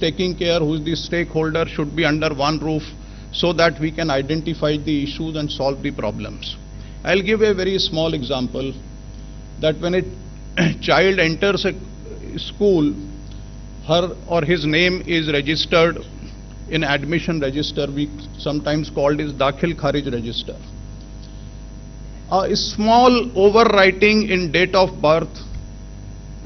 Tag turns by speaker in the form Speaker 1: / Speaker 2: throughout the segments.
Speaker 1: taking care, who is the stakeholder, should be under one roof, so that we can identify the issues and solve the problems. I'll give a very small example, that when a child enters a school, her or his name is registered in admission register, we sometimes called as Dakhil Kharij register. A small overwriting in date of birth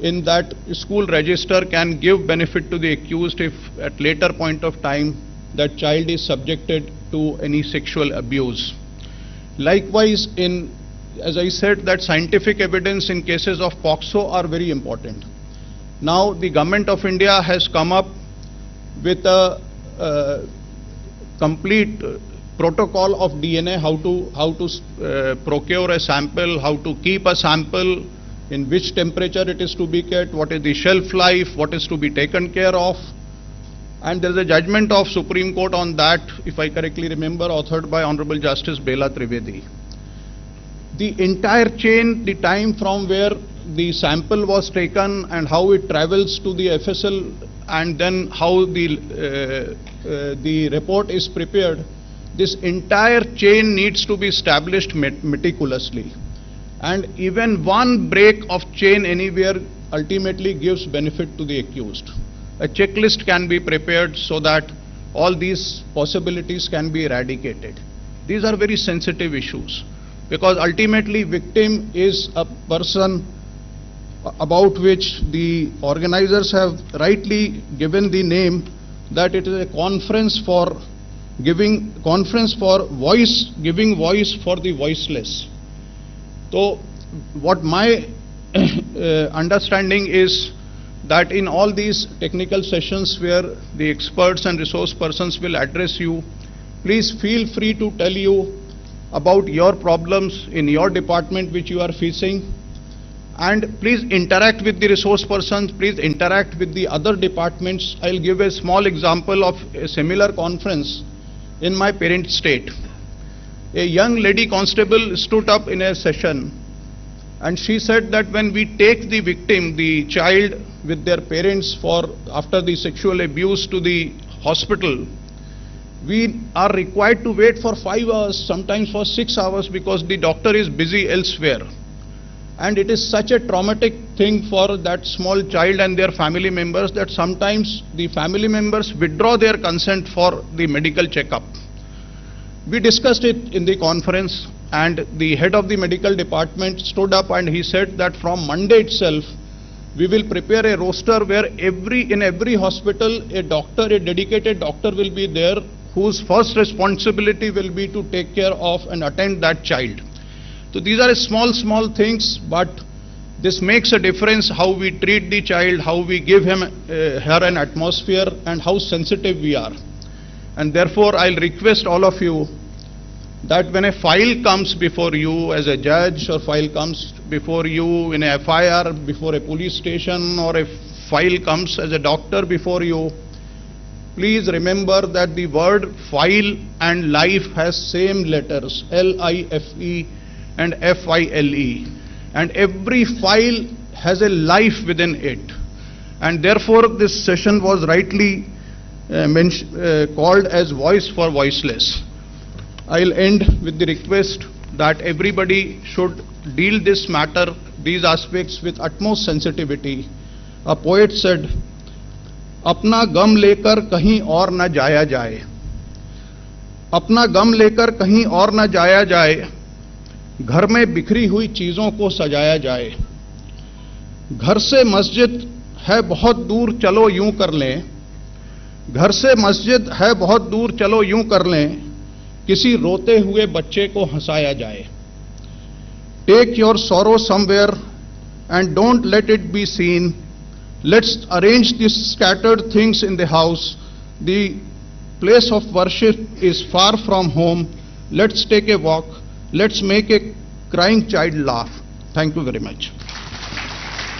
Speaker 1: in that school register can give benefit to the accused if at later point of time that child is subjected to any sexual abuse. Likewise, as I said, that scientific evidence in cases of Pocso are very important. Now the Government of India has come up with a complete protocol of DNA, how to procure a sample, how to keep a sample, in which temperature it is to be kept, what is the shelf life, what is to be taken care of. And there is a judgment of Supreme Court on that, if I correctly remember, authored by Honorable Justice Bela Trivedi. The entire chain, the time from where the sample was taken and how it travels to the FSL, and then how the report is prepared, this entire chain needs to be established meticulously. And even one break of chain anywhere ultimately gives benefit to the accused. A checklist can be prepared so that all these possibilities can be eradicated. These are very sensitive issues, because ultimately victim is a person about which the organizers have rightly given the name, that it is a conference for giving voice for the voiceless. So what my understanding is that in all these technical sessions where the experts and resource persons will address you, please feel free to tell you about your problems in your department which you are facing, and please interact with the resource persons, please interact with the other departments. I'll give a small example of a similar conference in my parent state. A young lady constable stood up in a session and she said that when we take the victim, the child with their parents after the sexual abuse to the hospital, we are required to wait for 5 hours, sometimes for 6 hours, because the doctor is busy elsewhere. And it is such a traumatic thing for that small child and their family members that sometimes the family members withdraw their consent for the medical checkup. We discussed it in the conference, and the head of the medical department stood up and he said that from Monday itself, we will prepare a roster where in every hospital a dedicated doctor will be there, whose first responsibility will be to take care of and attend that child. So these are small things, but this makes a difference how we treat the child, how we give her an atmosphere, and how sensitive we are. And therefore I'll request all of you that when a file comes before you as a judge, or file comes before you in a FIR before a police station, or a file comes as a doctor before you, please remember that the word file and life has same letters, L-I-F-E and F-I-L-E, and every file has a life within it. And therefore this session was rightly called as Voice for Voiceless. I'll end with the request that everybody should deal this matter, these aspects, with utmost sensitivity. A poet said, "अपना गम लेकर कहीं और न जाया जाए, अपना गम लेकर कहीं और न जाया जाए, घर में बिखरी हुई चीजों को सजाया जाए, घर से मस्जिद है बहुत दूर चलो यूं कर लें, घर से मस्जिद है बहुत दूर चलो यूं कर लें, किसी रोते हुए बच्चे को हंसाया जाए. Take your sorrow somewhere and don't let it be seen. Let's arrange these scattered things in the house. The place of worship is far from home. Let's take a walk. Let's make a crying child laugh." Thank you very much.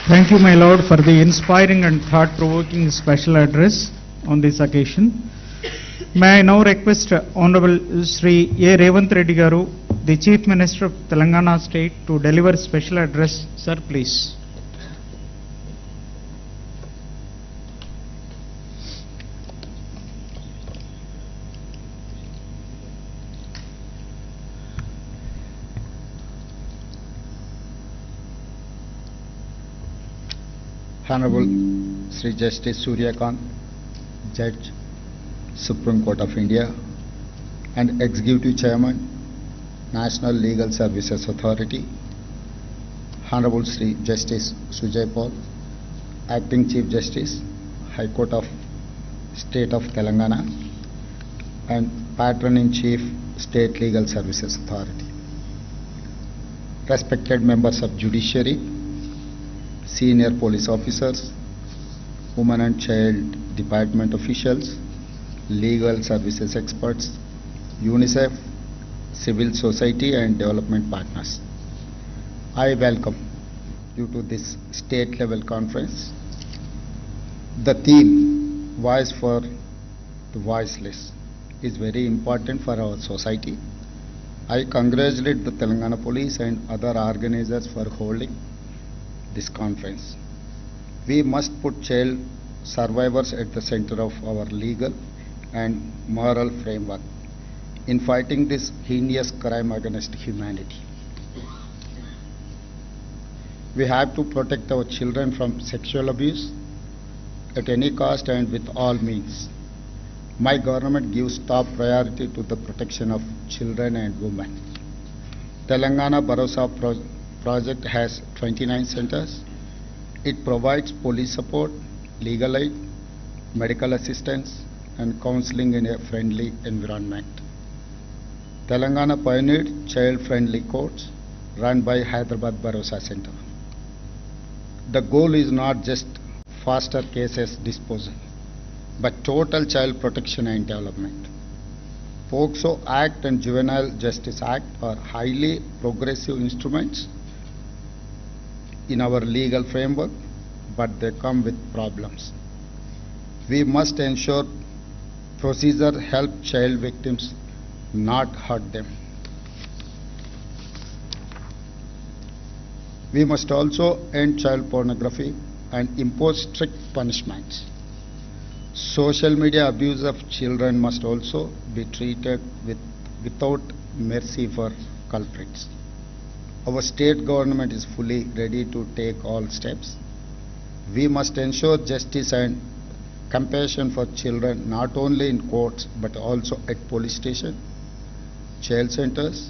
Speaker 2: Thank you, my Lord, for the inspiring and thought-provoking special address on this occasion. May I now request Honorable Sri A. Revanth Reddy Garu, the Chief Minister of Telangana State, to deliver special address. Sir, please.
Speaker 3: Honorable Sri Justice Suryakant, Judge, Supreme Court of India, and Executive Chairman, National Legal Services Authority, Honorable Sri Justice Sujay Paul, Acting Chief Justice, High Court of State of Telangana, and Patron-in-Chief, State Legal Services Authority. Respected members of Judiciary, senior police officers, Women and Child Department officials, legal services experts, UNICEF, civil society and development partners. I welcome you to this state-level conference. The theme, Voice for the Voiceless, is very important for our society. I congratulate the Telangana Police and other organizers for holding this conference. We must put child survivors at the center of our legal and moral framework in fighting this heinous crime against humanity. We have to protect our children from sexual abuse at any cost and with all means. My government gives top priority to the protection of children and women. Telangana Bharosa project has 29 centers. It provides police support, legal aid, medical assistance, and counseling in a friendly environment. Telangana pioneered child-friendly courts run by Hyderabad Bharosa Center. The goal is not just faster cases disposal, but total child protection and development. Pocso Act and Juvenile Justice Act are highly progressive instruments in our legal framework, but they come with problems. We must ensure procedure help child victims, not hurt them. We must also end child pornography and impose strict punishments. Social media abuse of children must also be treated without mercy for culprits. Our state government is fully ready to take all steps. We must ensure justice and compassion for children not only in courts but also at police station, child centers,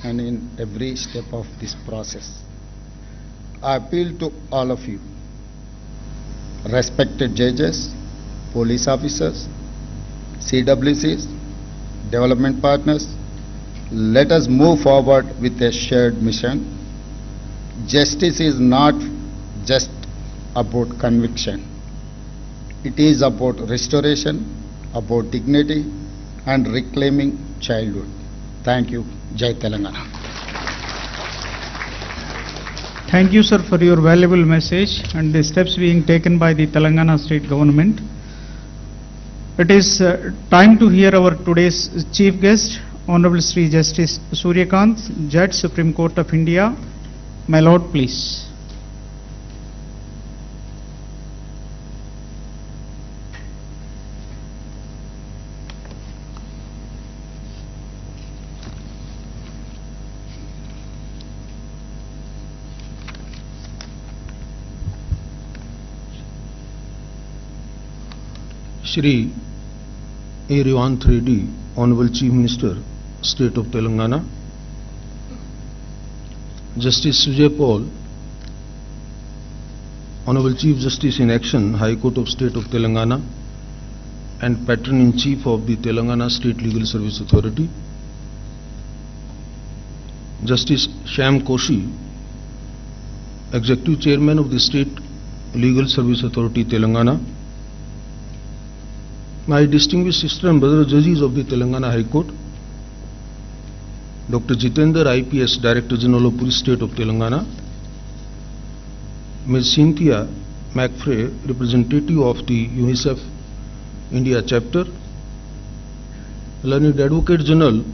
Speaker 3: and in every step of this process. I appeal to all of you, respected judges, police officers, CWCs, development partners, let us move forward with a shared mission. Justice is not just about conviction. It is about restoration, about dignity, and reclaiming childhood. Thank you. Jai Telangana.
Speaker 2: Thank you, sir, for your valuable message and the steps being taken by the Telangana state government. It is time to hear our today's chief guest, Honorable Sri Justice Suryakant, Judge, Supreme Court of India. My Lord, please.
Speaker 4: Shri A. Revanth Reddy, Honorable Chief Minister, State of Telangana, Justice Sujay Paul, Honorable Chief Justice in Action, High Court of State of Telangana, and Patron-in-Chief of the Telangana State Legal Service Authority, Justice Shyam Koshi, Executive Chairman of the State Legal Service Authority, Telangana, my distinguished sister and brother judges of the Telangana High Court, Dr. Jitendra IPS, Director General of Police State of Telangana, Ms. Cynthia McFray, Representative of the UNICEF India Chapter, Learned Advocate General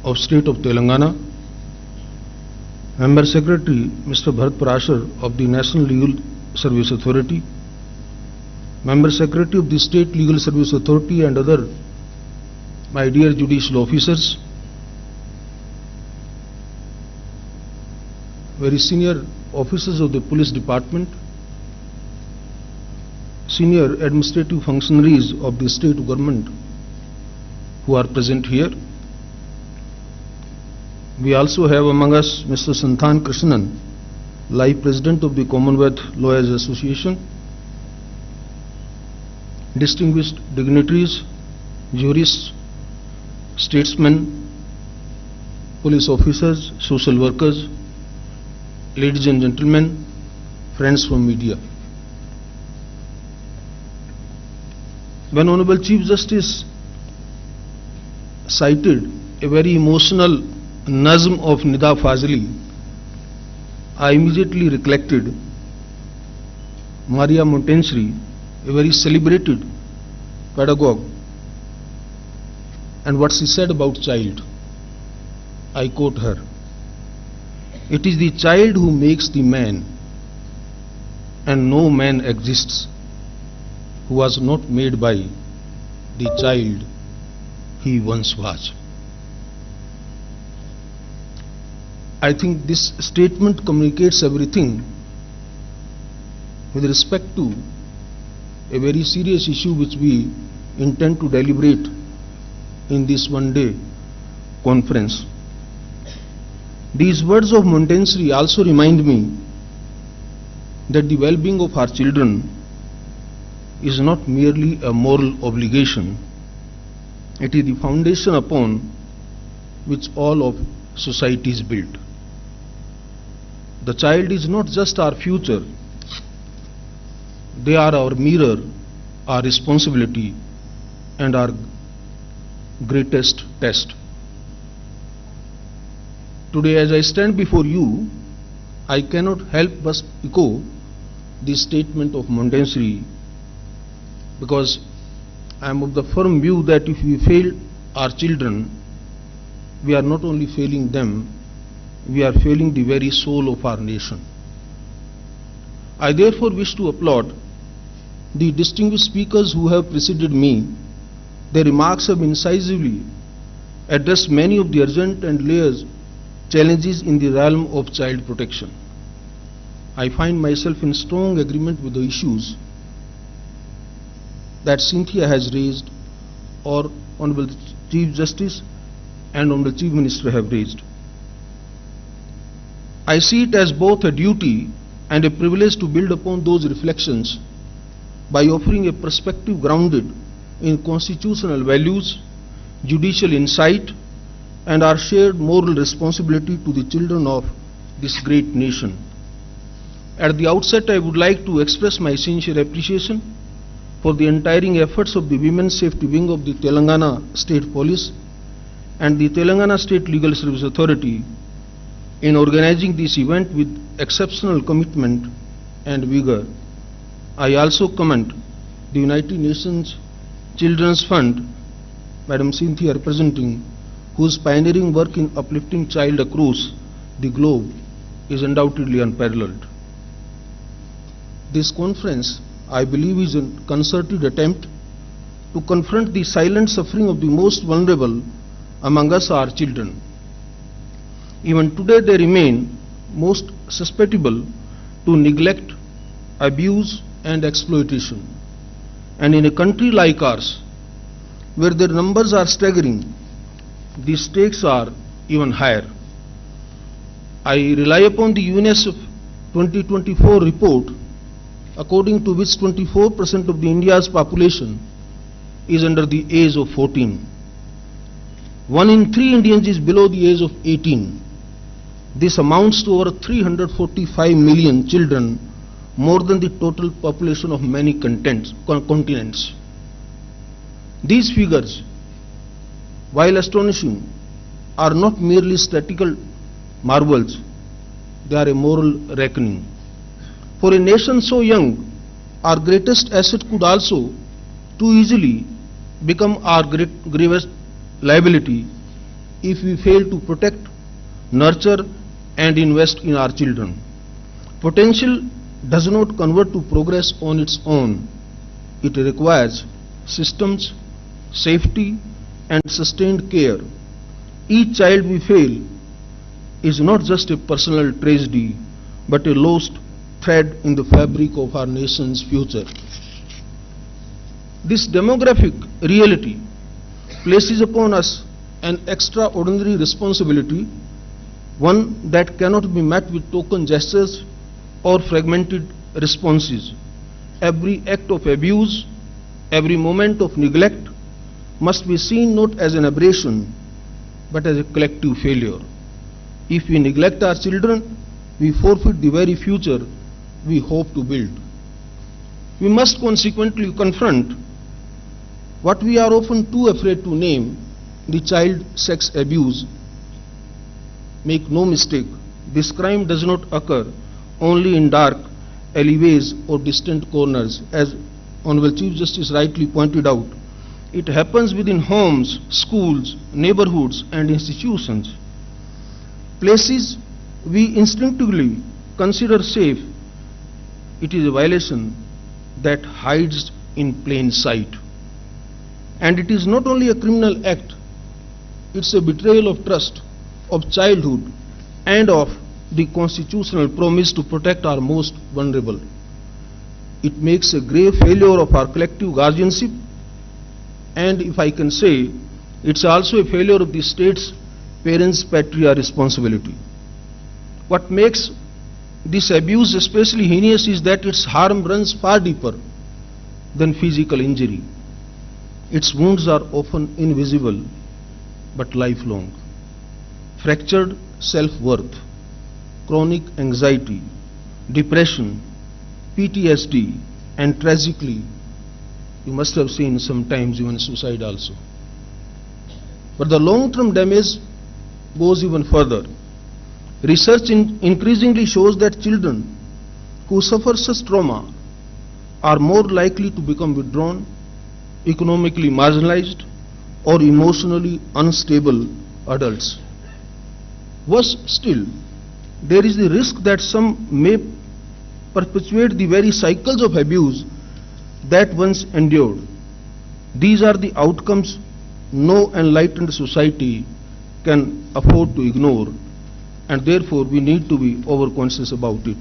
Speaker 4: of State of Telangana, Member Secretary Mr. Bharat Parashar of the National Legal Service Authority, Member Secretary of the State Legal Service Authority, and other my dear judicial officers, very senior officers of the police department, senior administrative functionaries of the state government who are present here. We also have among us Mr. Santhan Krishnan, Live President of the Commonwealth Lawyers Association, distinguished dignitaries, jurists, statesmen, police officers, social workers, ladies and gentlemen, friends from media. When Honorable Chief Justice cited a very emotional nazm of Nida Fazli, I immediately recollected Maria Montessori, a very celebrated pedagogue, and what she said about child. I quote her, "It is the child who makes the man, and no man exists who was not made by the child he once was." I think this statement communicates everything with respect to a very serious issue which we intend to deliberate in this one-day conference. These words of Montessori also remind me that the well-being of our children is not merely a moral obligation, it is the foundation upon which all of society is built. The child is not just our future, they are our mirror, our responsibility, and our greatest test. Today, as I stand before you, I cannot help but echo the statement of Montessori, because I am of the firm view that if we fail our children, we are not only failing them, we are failing the very soul of our nation. I therefore wish to applaud the distinguished speakers who have preceded me. Their remarks have incisively addressed many of the urgent and layers challenges in the realm of child protection. I find myself in strong agreement with the issues that Cynthia has raised, or Honorable Chief Justice and Honorable Chief Minister have raised. I see it as both a duty and a privilege to build upon those reflections by offering a perspective grounded in constitutional values, judicial insight, and our shared moral responsibility to the children of this great nation. At the outset, I would like to express my sincere appreciation for the untiring efforts of the Women's Safety Wing of the Telangana State Police and the Telangana State Legal Service Authority in organizing this event with exceptional commitment and vigor. I also commend the United Nations Children's Fund, Madam Cynthia representing, whose pioneering work in uplifting child across the globe is undoubtedly unparalleled. This conference, I believe, is a concerted attempt to confront the silent suffering of the most vulnerable among us, our children. Even today they remain most susceptible to neglect, abuse and exploitation. And in a country like ours, where their numbers are staggering, the stakes are even higher. I rely upon the UNICEF 2024 report, according to which 24% of the India's population is under the age of 14. 1 in 3 Indians is below the age of 18. This amounts to over 345 million children, more than the total population of many continents. These figures, while astonishing, are not merely statistical marvels, they are a moral reckoning. For a nation so young, our greatest asset could also too easily become our gravest liability if we fail to protect, nurture and invest in our children. Potential does not convert to progress on its own. It requires systems, safety and sustained care. Each child we fail is not just a personal tragedy, but a lost thread in the fabric of our nation's future. This demographic reality places upon us an extraordinary responsibility, one that cannot be met with token gestures or fragmented responses. Every act of abuse, every moment of neglect must be seen not as an aberration, but as a collective failure. If we neglect our children, we forfeit the very future we hope to build. We must consequently confront what we are often too afraid to name, the child sex abuse. Make no mistake, this crime does not occur only in dark alleyways or distant corners, as Honorable Chief Justice rightly pointed out. It happens within homes, schools, neighborhoods and institutions. Places we instinctively consider safe, it is a violation that hides in plain sight. And it is not only a criminal act, it's a betrayal of trust, of childhood, and of the constitutional promise to protect our most vulnerable. It makes a grave failure of our collective guardianship, and if I can say, it's also a failure of the state's parents' patriarchal responsibility. What makes this abuse especially heinous is that its harm runs far deeper than physical injury. Its wounds are often invisible but lifelong. Fractured self-worth, chronic anxiety, depression, PTSD, and tragically, you must have seen sometimes even suicide also. But the long-term damage goes even further. Research increasingly shows that children who suffer such trauma are more likely to become withdrawn, economically marginalized, or emotionally unstable adults. Worse still, there is the risk that some may perpetuate the very cycles of abuse that once endured. These are the outcomes no enlightened society can afford to ignore, and therefore we need to be over-conscious about it.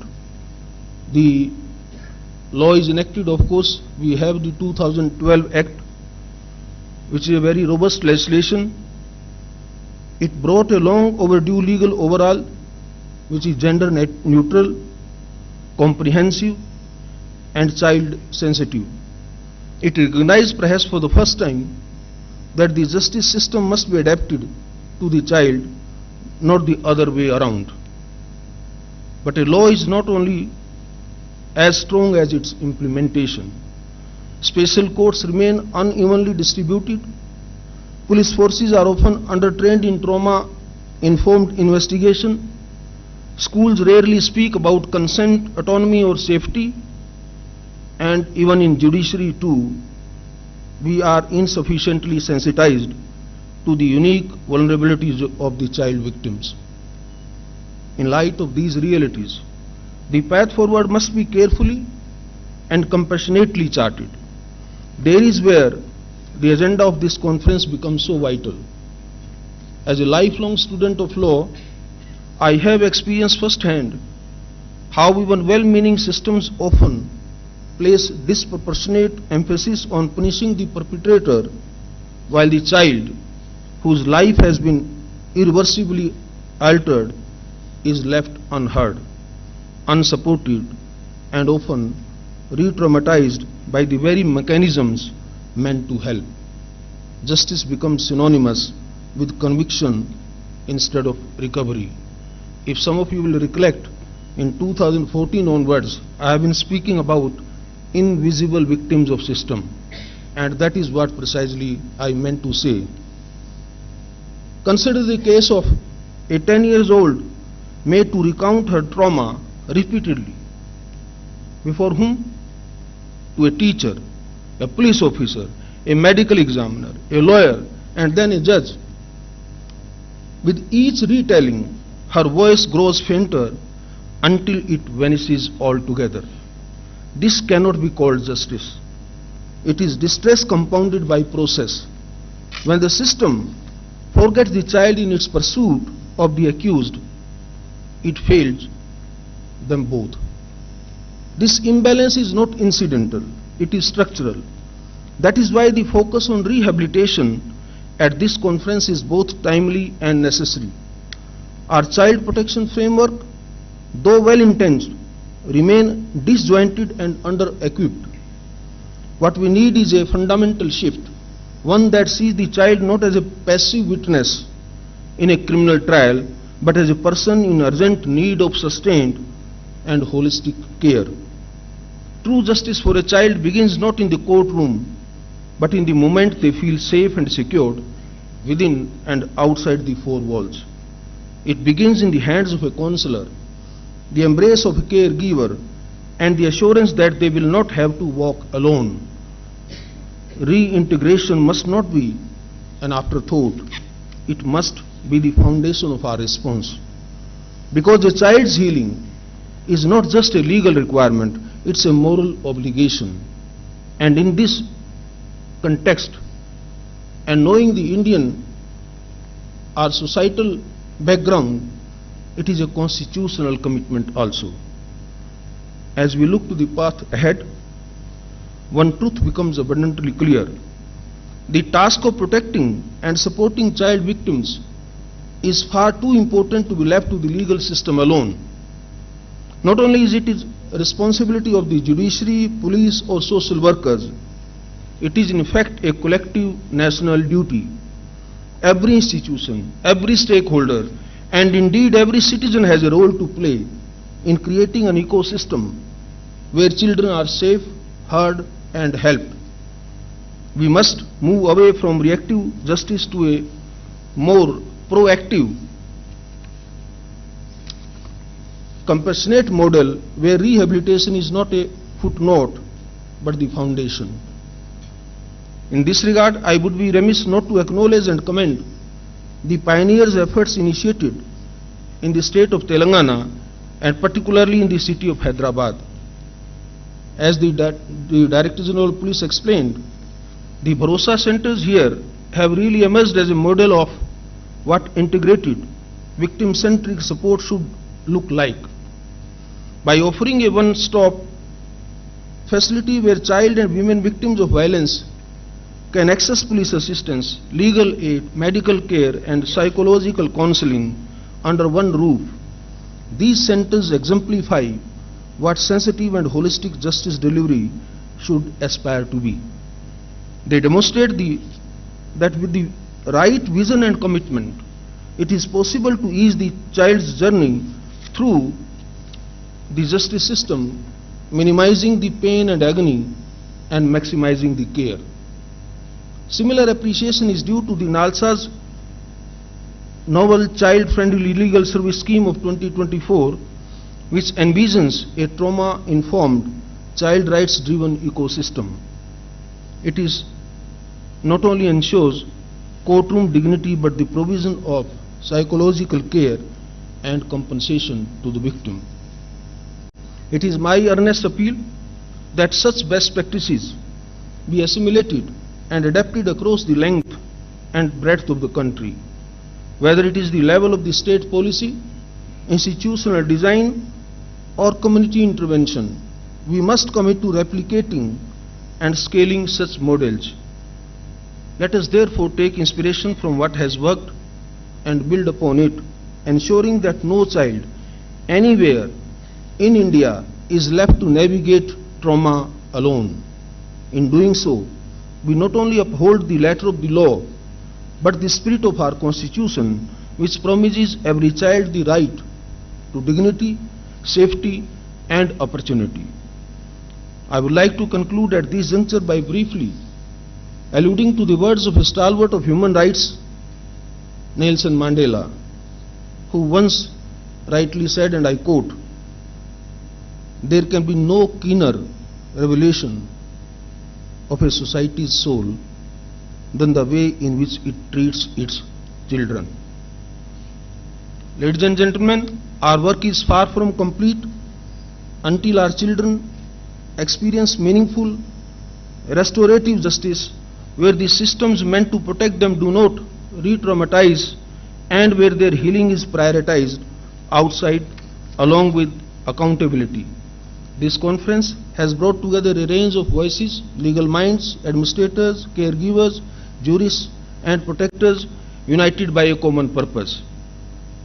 Speaker 4: The law is enacted, of course. We have the 2012 Act, which is a very robust legislation. It brought a long overdue legal overhaul, which is gender neutral, comprehensive, and child sensitive. It recognized perhaps for the first time that the justice system must be adapted to the child, not the other way around. But a law is not only as strong as its implementation. Special courts remain unevenly distributed. Police forces are often undertrained in trauma-informed investigation. Schools rarely speak about consent, autonomy or safety. And even in judiciary too, we are insufficiently sensitized to the unique vulnerabilities of the child victims. In light of these realities, the path forward must be carefully and compassionately charted. There is where the agenda of this conference becomes so vital. As a lifelong student of law, I have experienced firsthand how even well-meaning systems often place disproportionate emphasis on punishing the perpetrator, while the child, whose life has been irreversibly altered, is left unheard, unsupported, and often re-traumatized by the very mechanisms meant to help. Justice becomes synonymous with conviction instead of recovery. If some of you will recollect, in 2014 onwards, I have been speaking about invisible victims of system, and that is what precisely I meant to say. Consider the case of a 10-year-old made to recount her trauma repeatedly. Before whom? To a teacher, a police officer, a medical examiner, a lawyer, and then a judge. With each retelling, her voice grows fainter until it vanishes altogether. This cannot be called justice. It is distress compounded by process. When the system forgets the child in its pursuit of the accused, it fails them both. This imbalance is not incidental, it is structural. That is why the focus on rehabilitation at this conference is both timely and necessary. Our child protection framework, though well-intentioned, remain disjointed and under-equipped. What we need is a fundamental shift, one that sees the child not as a passive witness in a criminal trial, but as a person in urgent need of sustained and holistic care. True justice for a child begins not in the courtroom, but in the moment they feel safe and secured within and outside the four walls. It begins in the hands of a counselor, the embrace of a caregiver, and the assurance that they will not have to walk alone. Reintegration must not be an afterthought. It must be the foundation of our response. Because a child's healing is not just a legal requirement, it's a moral obligation. And in this context, and knowing the Indian, our societal background, it is a constitutional commitment also. As we look to the path ahead, one truth becomes abundantly clear. The task of protecting and supporting child victims is far too important to be left to the legal system alone. Not only is it a responsibility of the judiciary, police or social workers, it is in fact a collective national duty. Every institution, every stakeholder, and indeed every citizen has a role to play in creating an ecosystem where children are safe, heard and helped. We must move away from reactive justice to a more proactive, compassionate model where rehabilitation is not a footnote but the foundation. In this regard, I would be remiss not to acknowledge and commend the pioneers' efforts initiated in the state of Telangana and particularly in the city of Hyderabad. As the Director General of Police explained, the Bharosa centers here have really emerged as a model of what integrated, victim-centric support should look like. By offering a one-stop facility where child and women victims of violence can access police assistance, legal aid, medical care and psychological counseling under one roof, these centers exemplify what sensitive and holistic justice delivery should aspire to be. They demonstrate that with the right vision and commitment, it is possible to ease the child's journey through the justice system, minimizing the pain and agony and maximizing the care. Similar appreciation is due to the NALSA's novel child-friendly legal service scheme of 2024, which envisions a trauma-informed, child rights-driven ecosystem. It is not only ensures courtroom dignity but the provision of psychological care and compensation to the victim. It is my earnest appeal that such best practices be assimilated and adapted across the length and breadth of the country. Whether it is the level of the state policy, institutional design or community intervention, we must commit to replicating and scaling such models. Let us therefore take inspiration from what has worked and build upon it, ensuring that no child anywhere in India is left to navigate trauma alone. In doing so, we not only uphold the letter of the law, but the spirit of our Constitution, which promises every child the right to dignity, safety and opportunity. I would like to conclude at this juncture by briefly alluding to the words of a stalwart of human rights, Nelson Mandela, who once rightly said, and I quote, "There can be no keener revelation of a society's soul than the way in which it treats its children." Ladies and gentlemen, our work is far from complete until our children experience meaningful, restorative justice where the systems meant to protect them do not re-traumatize and where their healing is prioritized outside along with accountability. This conference has brought together a range of voices, legal minds, administrators, caregivers, jurists, and protectors united by a common purpose.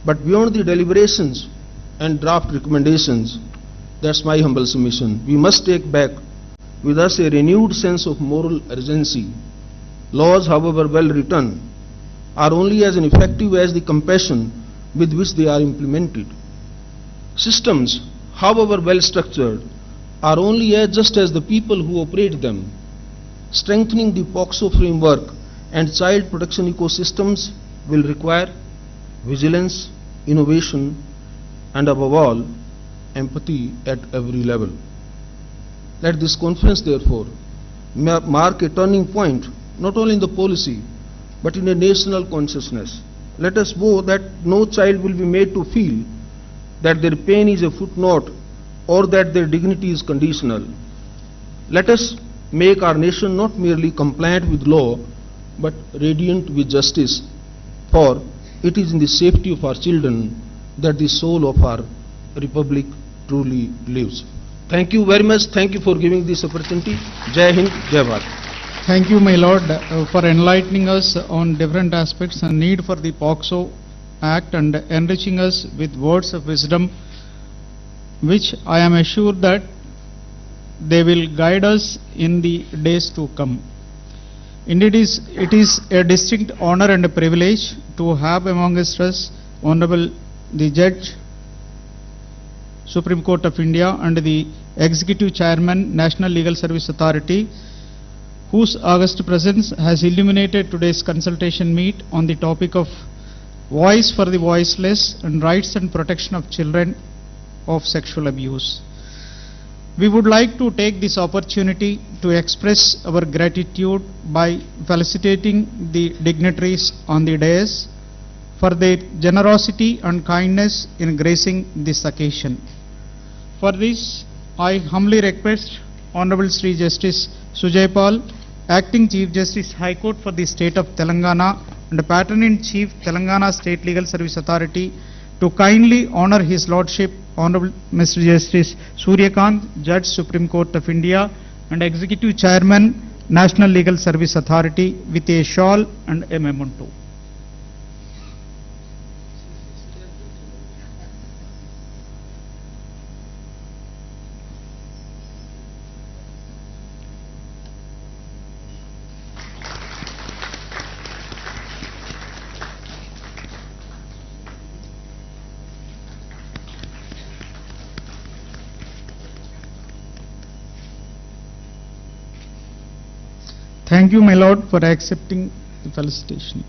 Speaker 4: But beyond the deliberations and draft recommendations, that's my humble submission, we must take back with us a renewed sense of moral urgency. Laws, however well written, are only as effective as the compassion with which they are implemented. Systems, however well structured, are only as just as the people who operate them. Strengthening the Pocso framework and child protection ecosystems will require vigilance, innovation, and above all, empathy at every level. Let this conference, therefore, mark a turning point not only in the policy but in a national consciousness. Let us vow that no child will be made to feel that their pain is a footnote or that their dignity is conditional. Let us make our nation not merely compliant with law but radiant with justice, for it is in the safety of our children that the soul of our republic truly lives. Thank you very much. Thank you for giving this opportunity. Jai Hind, Jai Bharat.
Speaker 2: Thank you, my Lord, for enlightening us on different aspects and need for the Pocso Act and enriching us with words of wisdom, which I am assured that they will guide us in the days to come. Indeed, it is a distinct honor and a privilege to have amongst us Honorable the Judge, Supreme Court of India, and the Executive Chairman, National Legal Service Authority, whose august presence has illuminated today's consultation meet on the topic of voice for the voiceless and rights and protection of children of sexual abuse. We would like to take this opportunity to express our gratitude by felicitating the dignitaries on the dais for their generosity and kindness in gracing this occasion. For this, I humbly request Honorable Sri Justice Sujay Pal, Acting Chief Justice High Court for the State of Telangana and Patron-in-Chief Telangana State Legal Service Authority, to kindly honor His Lordship Honorable Mr. Justice Suryakant, Judge, Supreme Court of India, and Executive Chairman, National Legal Service Authority, with a shawl and a memento. Thank you, my Lord, for accepting the felicitation.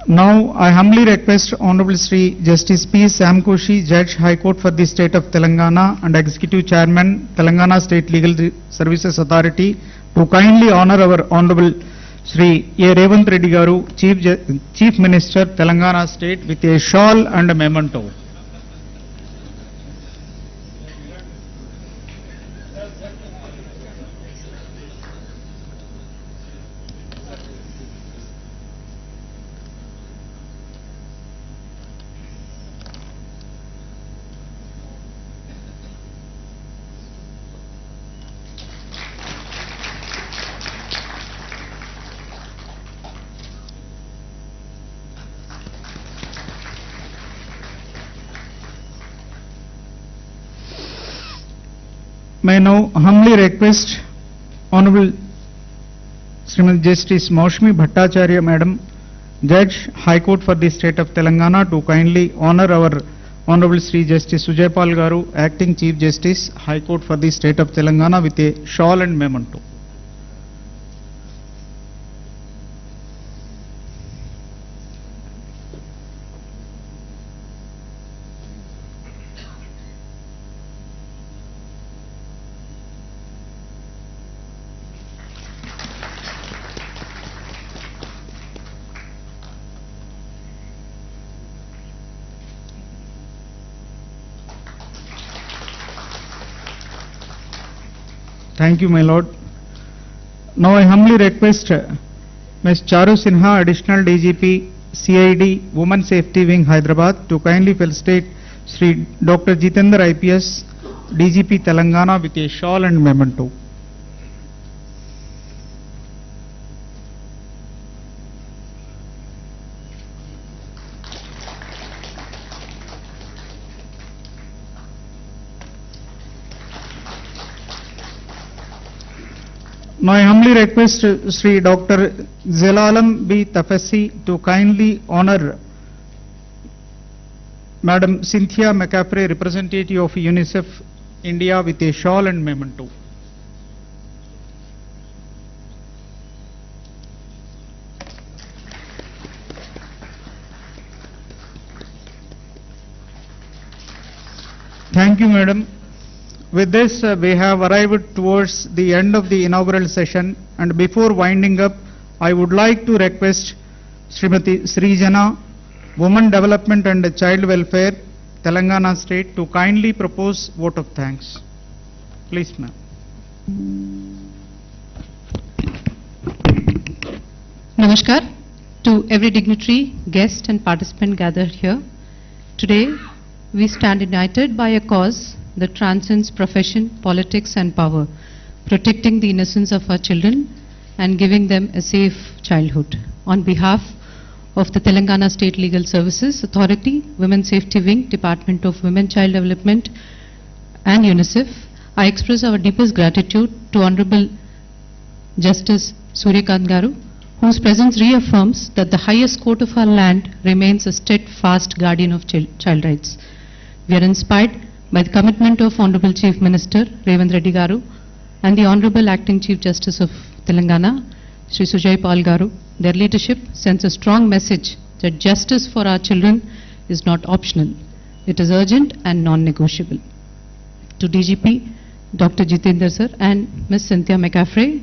Speaker 2: Now, I humbly request Honorable Sri Justice P. Sam Koshi, Judge, High Court for the State of Telangana and Executive Chairman, Telangana State Legal Services Authority, to kindly honor our Honorable Sri A. Revanth Reddy Garu, Chief Minister, Telangana State, with a shawl and a memento. May I now humbly request Honorable Srimati Justice Maushmi Bhattacharya Madam, Judge, High Court for the State of Telangana, to kindly honor our Honorable Sri Justice Sujay Pal Garu, Acting Chief Justice, High Court for the State of Telangana, with a shawl and memento. Thank you, my Lord. Now I humbly request Ms. Charu Sinha, Additional DGP, CID, Women Safety Wing, Hyderabad, to kindly felicitate Sri Dr. Jitendra IPS DGP Telangana with a shawl and memento. Now I humbly request Sri Dr. Zelalam B. Tafassi to kindly honor Madam Cynthia McCaffrey, representative of UNICEF India, with a shawl and memento. Thank you, Madam. With this, we have arrived towards the end of the inaugural session, and before winding up, I would like to request Srimati Srijana, Women Development and Child Welfare, Telangana State, to kindly propose vote of thanks. Please, ma'am.
Speaker 5: Namaskar to every dignitary, guest and participant gathered here. Today, we stand united by a cause that transcends profession, politics and power, protecting the innocence of our children and giving them a safe childhood. On behalf of the Telangana State Legal Services Authority, Women Safety Wing, Department of Women Child Development and UNICEF, I express our deepest gratitude to Honorable Justice Suryakant Garu, whose presence reaffirms that the highest court of our land remains a steadfast guardian of child rights. We are inspired by the commitment of Honorable Chief Minister Revanth Reddy Garu and the Honorable Acting Chief Justice of Telangana, Sri Sujay Pal Garu. Their leadership sends a strong message that justice for our children is not optional. It is urgent and non-negotiable. To DGP, Dr. Jitendra Sir and Ms. Cynthia McCaffrey,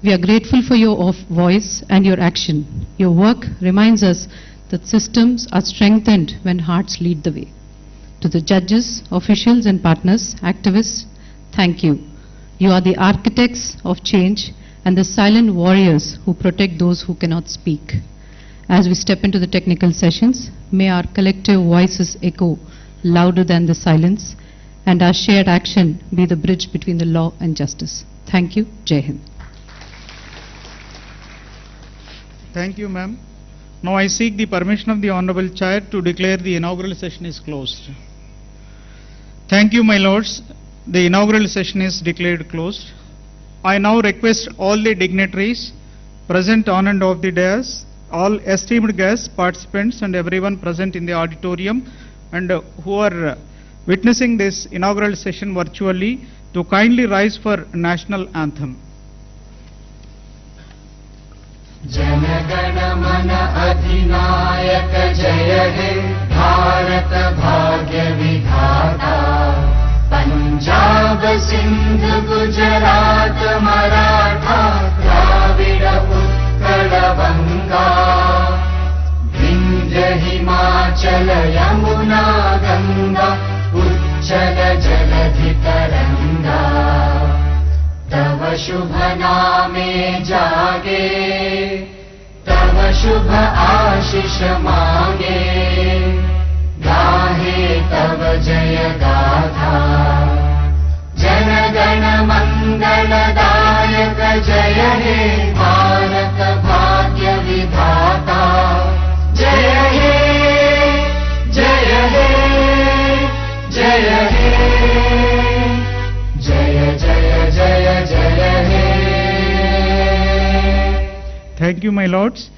Speaker 5: we are grateful for your voice and your action. Your work reminds us that systems are strengthened when hearts lead the way. To the judges, officials and partners, activists, thank you. You are the architects of change and the silent warriors who protect those who cannot speak. As we step into the technical sessions, may our collective voices echo louder than the silence and our shared action be the bridge between the law and justice. Thank you. Jai Hind.
Speaker 2: Thank you, ma'am. Now I seek the permission of the Honorable Chair to declare the inaugural session is closed. Thank you, my lords. The inaugural session is declared closed. I now request all the dignitaries present on and off the dais, all esteemed guests, participants and everyone present in the auditorium and who are witnessing this inaugural session virtually to kindly rise for national anthem.
Speaker 6: जनगण मन अधिनायक जय हे भारत भाग्य विधाता पंजाब सिंध गुजरात मराठा द्राविड उत्कल बंगा विंध्य हिमाचल यमुना गंगा उच्चल जलधि तरंगा तव शुभ नामे जागे तव शुभ आशीष मांगे गाहे तव जय गाथा जनगण मंगलदायक जय हे भारत भाग्य विधाता जय हे जय हे जय हे जय जय जय जय हे.
Speaker 2: Thank you, my lords.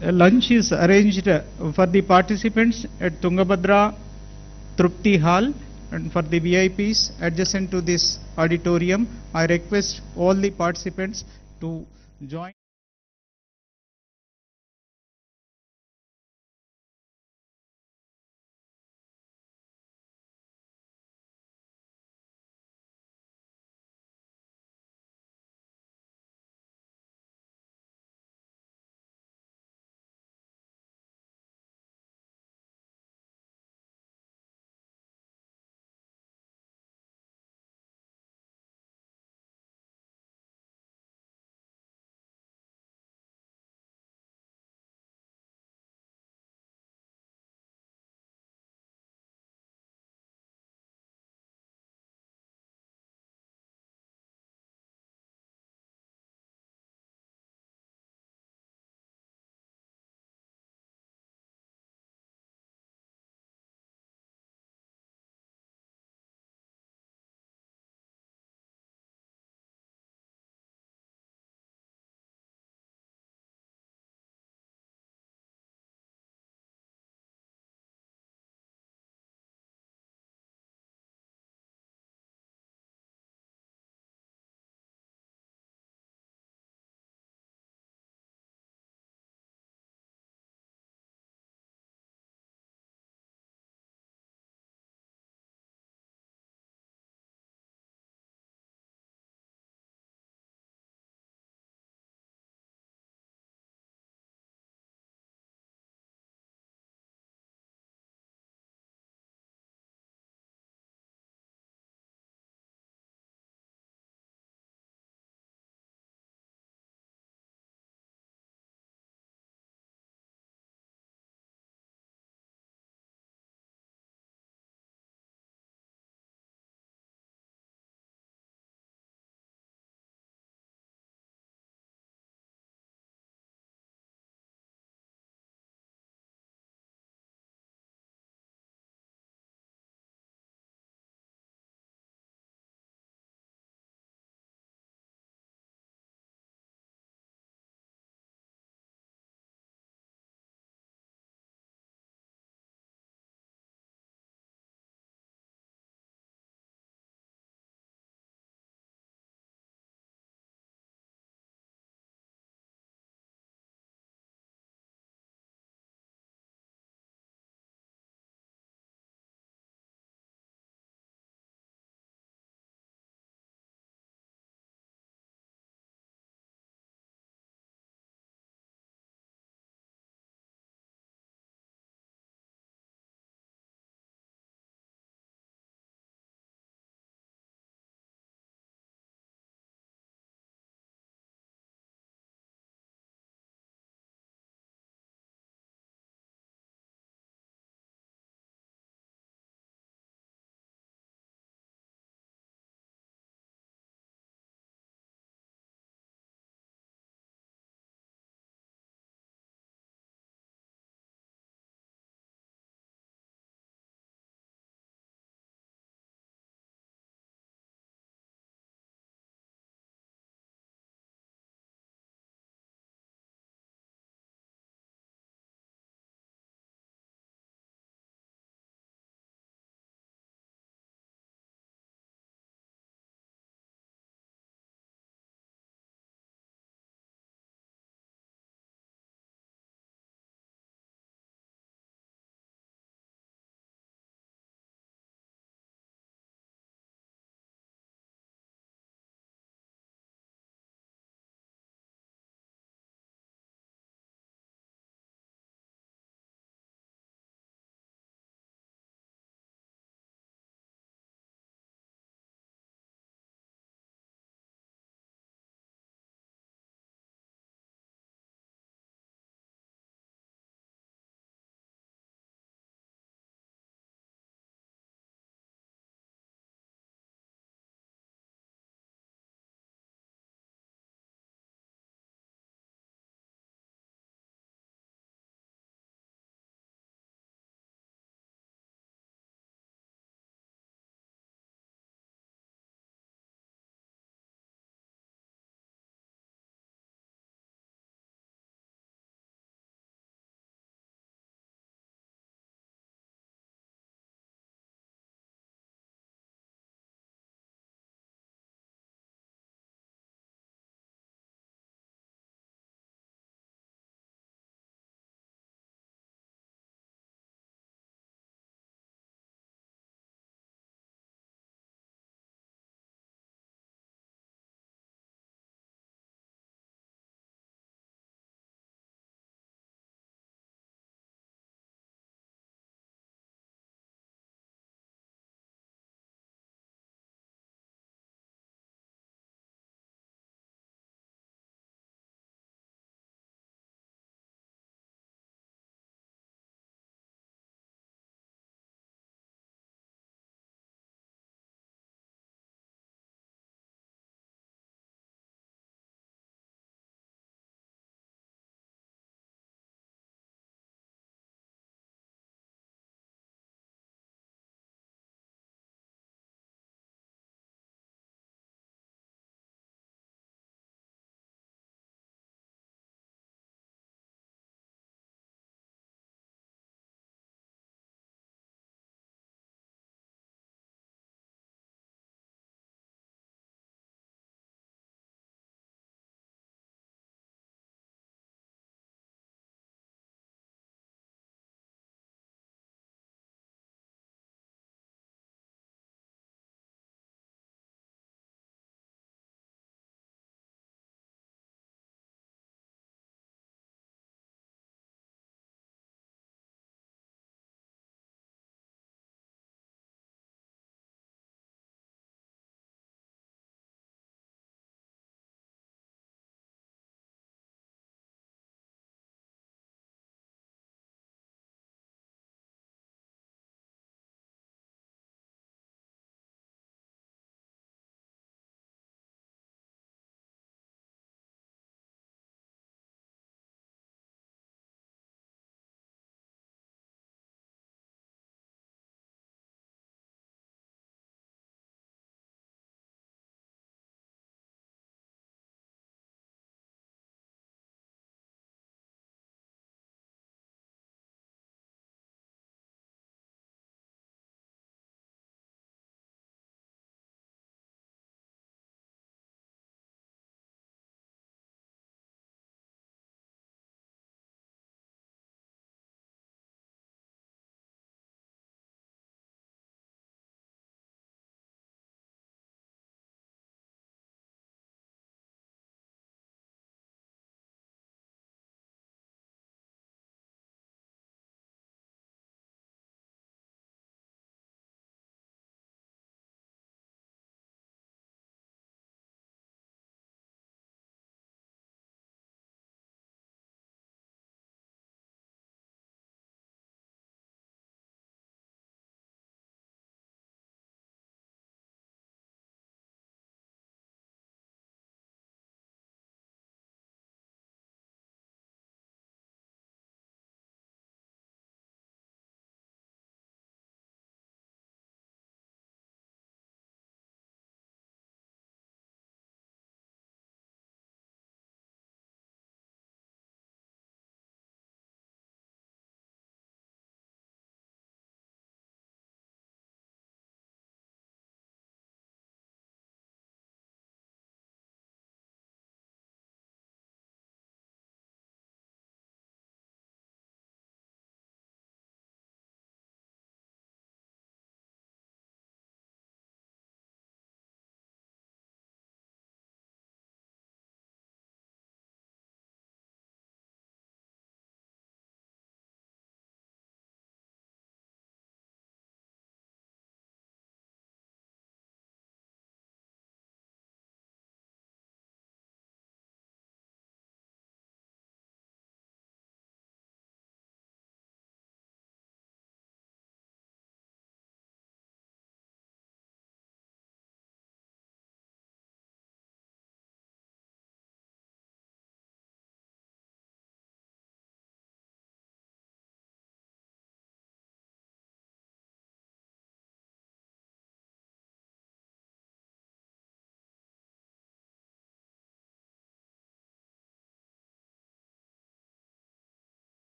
Speaker 2: Lunch is arranged for the participants at Tungabhadra Trupti Hall and for the VIPs adjacent to this auditorium. I request all the participants to join.